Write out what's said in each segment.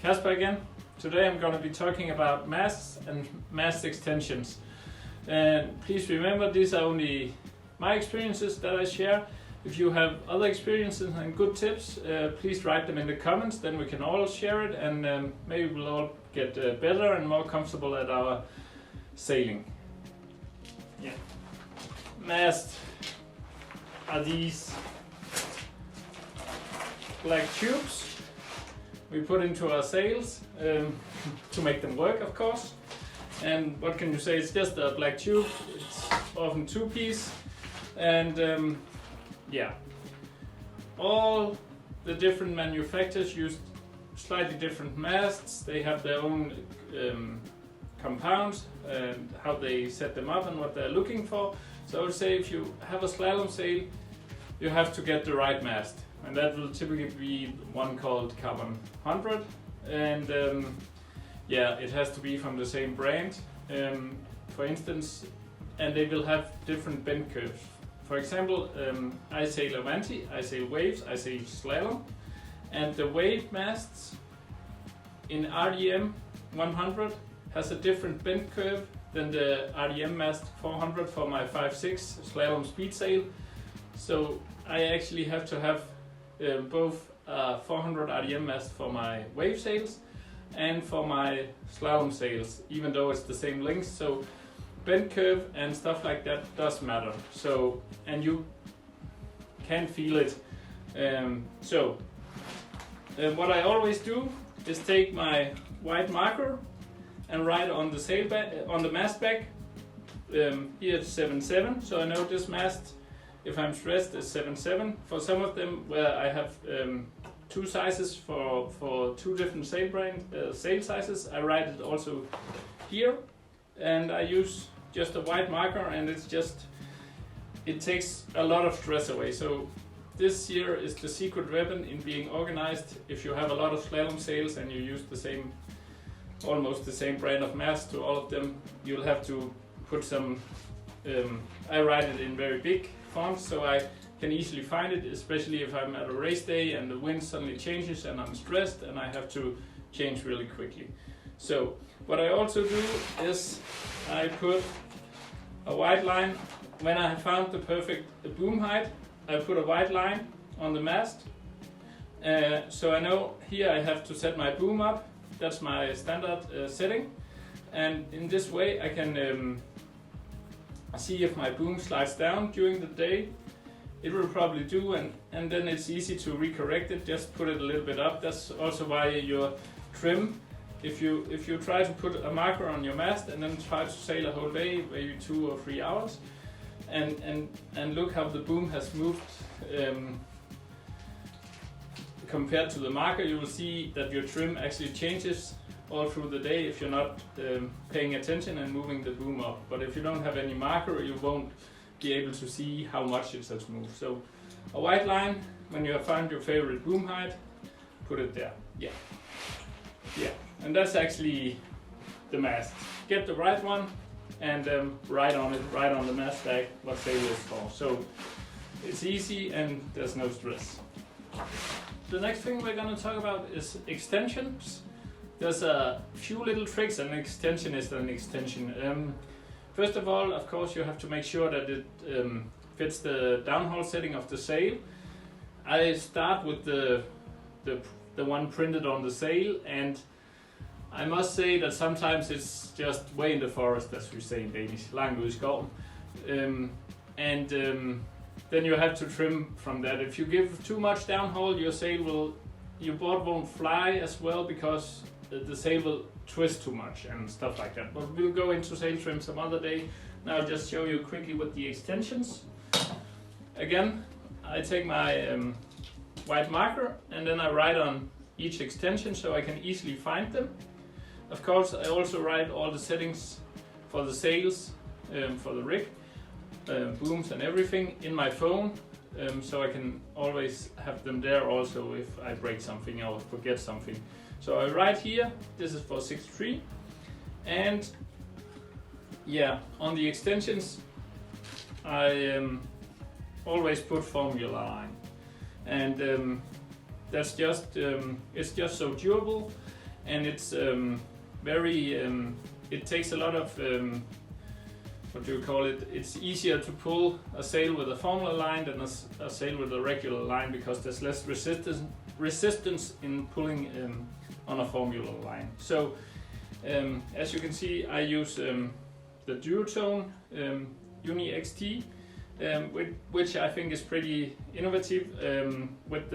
Kasper again. Today I'm going to be talking about masts and mast extensions. And please remember, these are only my experiences that I share. If you have other experiences and good tips, please write them in the comments, then we can all share it, and maybe we'll all get better and more comfortable at our sailing. Yeah. Masts are these black tubes we put into our sails to make them work, of course. And what can you say? It's just a black tube. It's often two-piece, and yeah, all the different manufacturers use slightly different masts. They have their own compounds and how they set them up and what they're looking for. So I would say if you have a slalom sail, you have to get the right mast, and that will typically be one called Carbon 100, and yeah, it has to be from the same brand, for instance, and they will have different bend curves. For example, I sail Avanti, I sail Waves, I sail Slalom, and the Wave masts in RDM 100 has a different bend curve than the RDM mast 400 for my 5.6 Slalom speed sail. So I actually have to have both 400 RDM mast for my wave sails and for my slalom sails, even though it's the same length. So bend curve and stuff like that does matter. So, and you can feel it. What I always do is take my white marker and write on the sail back, on the mast back. Here it's 7.7, so I know this mast, if I'm stressed, is 7.7. For some of them where I have two sizes for two different sail brand sail sizes, I write it also here, and I use just a white marker, and it takes a lot of stress away. So this here is the secret weapon in being organized. If you have a lot of slalom sails and you use the same, almost the same brand of mast to all of them, you'll have to put some, I write it in very big fonts so I can easily find it, especially if I'm at a race day and the wind suddenly changes and I'm stressed and I have to change really quickly. So what I also do is I put a white line. When I have found the perfect boom height, I put a white line on the mast. So I know here I have to set my boom up. That's my standard setting. And in this way I can see if my boom slides down during the day. It will probably do, and then it's easy to recorrect it, just put it a little bit up. That's also why your trim, if you try to put a marker on your mast and then try to sail a whole day, maybe 2 or 3 hours, and look how the boom has moved compared to the marker, you will see that your trim actually changes all through the day if you're not paying attention and moving the boom up. But if you don't have any marker, you won't be able to see how much it has moved. So a white line, when you have found your favorite boom height, put it there. Yeah, and that's actually the mast. Get the right one and write on it, right on the mast tag, what sail is for. So it's easy and there's no stress. The next thing we're going to talk about is extensions. There's a few little tricks. An extension is an extension. First of all, of course, you have to make sure that it fits the downhaul setting of the sail. I start with the one printed on the sail, and I must say that sometimes it's just way in the forest, as we say in Danish, langt ude I skoven. Then you have to trim from that. If you give too much downhaul, your board won't fly as well because the sail will twist too much and stuff like that. But we'll go into sail trim some other day. Now I'll just show you quickly with the extensions. Again, I take my white marker and then I write on each extension so I can easily find them. Of course, I also write all the settings for the sails, for the rig, booms and everything in my phone, so I can always have them there also if I break something or forget something. So I write here, this is for 6.3, and yeah, on the extensions I always put formula line, and that's just it's just so durable, and it's very. It takes a lot of what do you call it? It's easier to pull a sail with a formula line than a sail with a regular line, because there's less resistance in pulling on a formula line. So as you can see, I use the duotone Uni XT, which I think is pretty innovative. With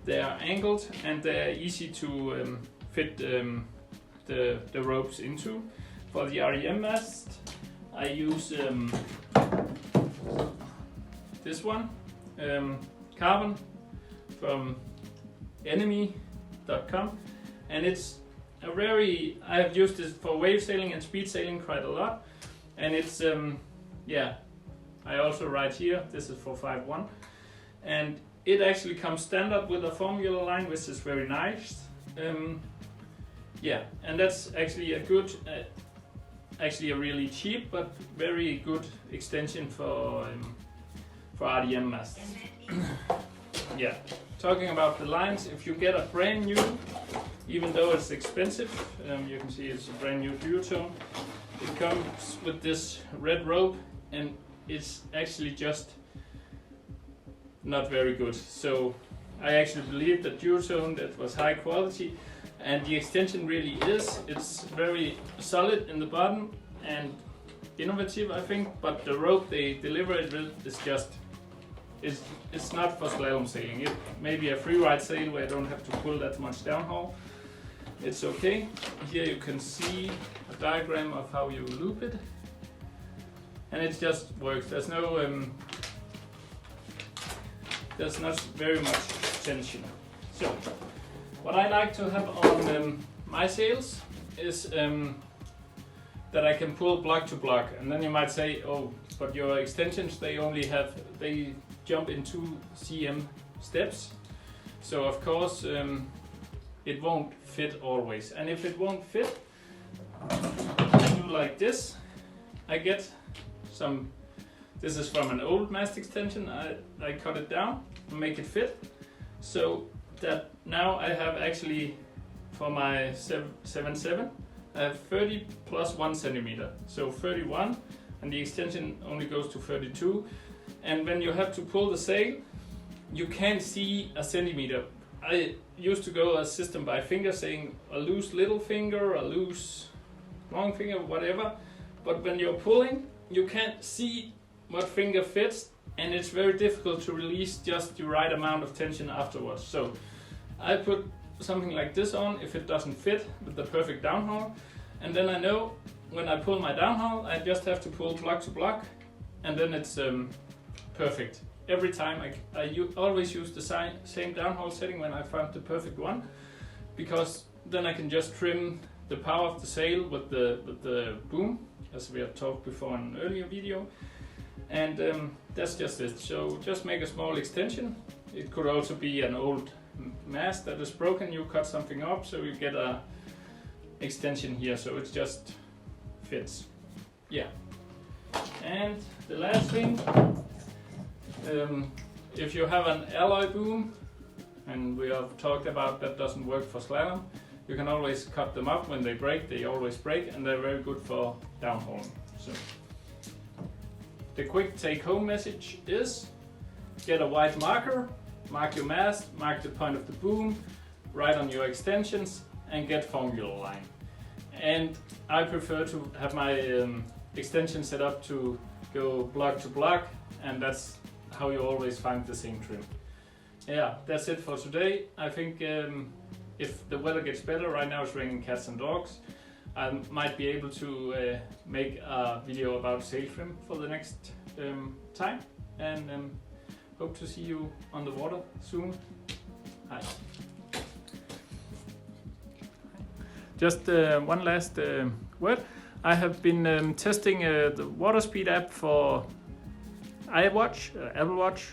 they're angled and they're easy to fit the ropes into. For the REM mast, I use this one, carbon from enemy.com, and it's a very, I have used this for wave sailing and speed sailing quite a lot, and it's yeah, I also write here, this is for 5.1, and it actually comes standard with a formula line, which is very nice. Yeah, and that's actually a good, actually a really cheap but very good extension for RDM masts. Yeah, talking about the lines, if you get a brand new, even though it's expensive, you can see it's a brand new duotone, it comes with this red rope, and it's actually just not very good. So I actually believe that duotone that was high quality, and the extension really is. It's very solid in the bottom and innovative, I think, but the rope they deliver it with is just, it's not for slalom sailing. It may be a freeride sail where I don't have to pull that much downhaul. It's okay. Here you can see a diagram of how you loop it, and it just works. There's no there's not very much tension. So what I like to have on my sails is that I can pull block to block, and then you might say, oh, but your extensions, they jump in 2 cm steps, so of course it won't fit always. And if it won't fit, I do like this. I get some, this is from an old mast extension, I cut it down and make it fit, so that now I have actually, for my 7.7, I have 30 plus 1 centimeter, so 31, and the extension only goes to 32. And when you have to pull the sail, you can't see a centimeter. I used to go a system by finger, saying a loose little finger, a loose long finger, whatever. But when you're pulling, you can't see what finger fits, and it's very difficult to release just the right amount of tension afterwards. So I put something like this on if it doesn't fit with the perfect downhaul, and then I know when I pull my downhaul, I just have to pull block to block, and then it's perfect. Every time I always use the same downhaul setting when I find the perfect one, because then I can just trim the power of the sail with the boom, as we have talked before in an earlier video, and that's just it. So just make a small extension. It could also be an old mast that is broken, you cut something up, so you get a extension here, so it just fits. Yeah. And the last thing, if you have an alloy boom, and we have talked about that doesn't work for slalom, you can always cut them up. When they break, they always break, and they're very good for downhauling. So the quick take-home message is, get a white marker, mark your mast, mark the point of the boom, write on your extensions, and get formula line. And I prefer to have my extension set up to go block to block, and that's how you always find the same trim. Yeah, that's it for today. I think if the weather gets better, right now it's raining cats and dogs, I might be able to make a video about sail trim for the next time, and hope to see you on the water soon. Hi. Just one last word. I have been testing the Waterspeed app for iWatch, Apple Watch,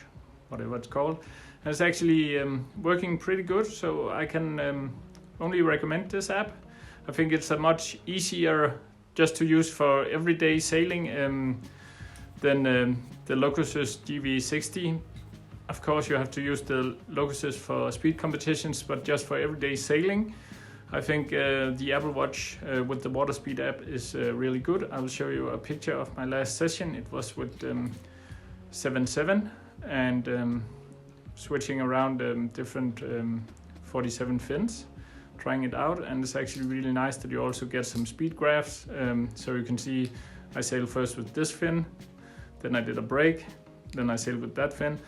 whatever it's called. And it's actually working pretty good, so I can only recommend this app. I think it's a much easier just to use for everyday sailing than the Locusus GV60. Of course, you have to use the Locusus for speed competitions, but just for everyday sailing, I think the Apple Watch with the Waterspeed app is really good. I will show you a picture of my last session. It was with 7.7 and switching around different 47 fins, trying it out, and it's actually really nice that you also get some speed graphs. So you can see I sailed first with this fin, then I did a break, then I sailed with that fin,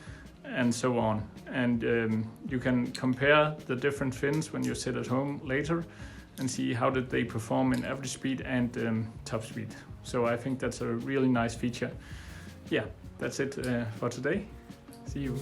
and so on. And you can compare the different fins when you sit at home later and see how did they perform in average speed and top speed. So I think that's a really nice feature. Yeah, that's it for today. See you.